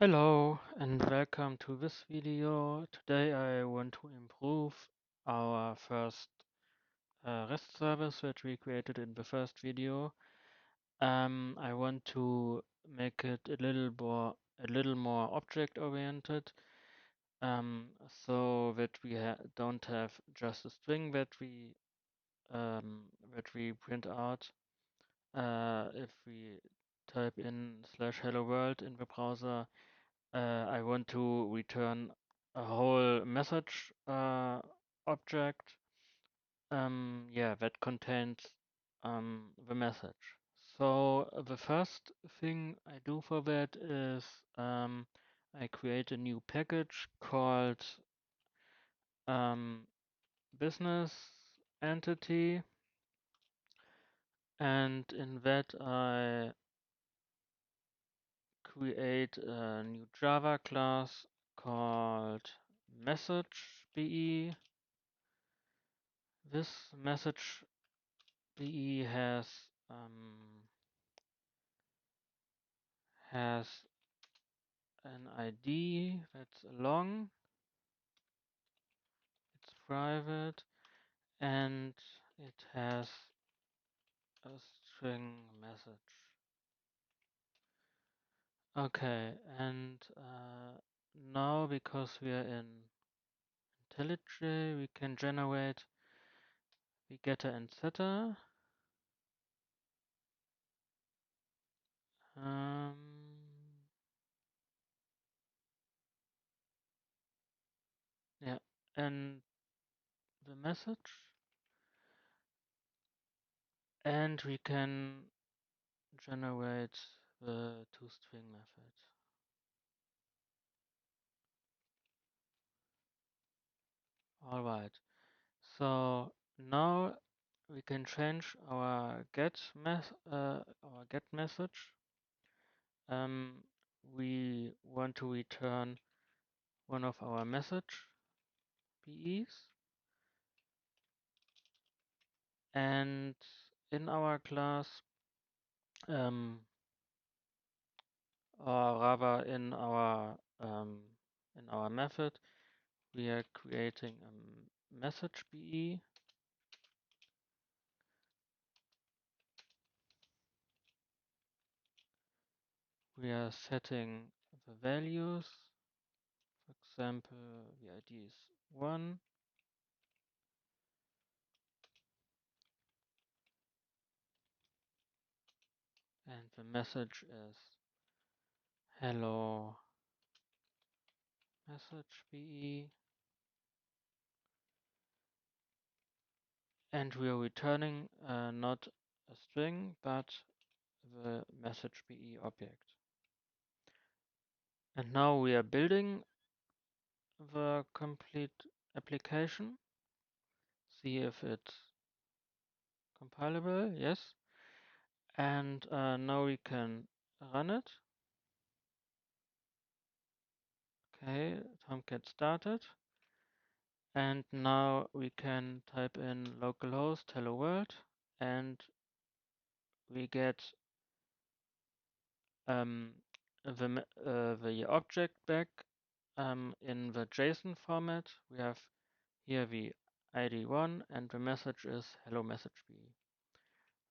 Hello and welcome to this video. Today I want to improve our first REST service that we created in the first video. I want to make it a little more object oriented, so that we don't have just a string that we print out if we type in /hello world in the browser. I want to return a whole message object, yeah, that contains the message. So the first thing I do for that is I create a new package called um, business entity, and in that I create a new Java class called message.be. This message.be has an ID that's long, it's private, and it has a string message. Okay, and now because we are in IntelliJ, we can generate the getter and setter. Yeah, and the message, and we can generate the toString method. All right. So now we can change our get message. We want to return one of our message PEs, and in our class, or rather in our method, we are creating a message PE. We are setting the values. For example, the ID is 1. And the message is hello message PE. And we are returning not a string, but the message PE object. And now we are building the complete application. See if it's compilable. Yes. And now we can run it. Okay, Tomcat started. And now we can type in localhost hello world, and we get the object back in the JSON format. We have here the ID1 and the message is hello message B.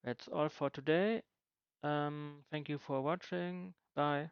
That's all for today. Thank you for watching. Bye.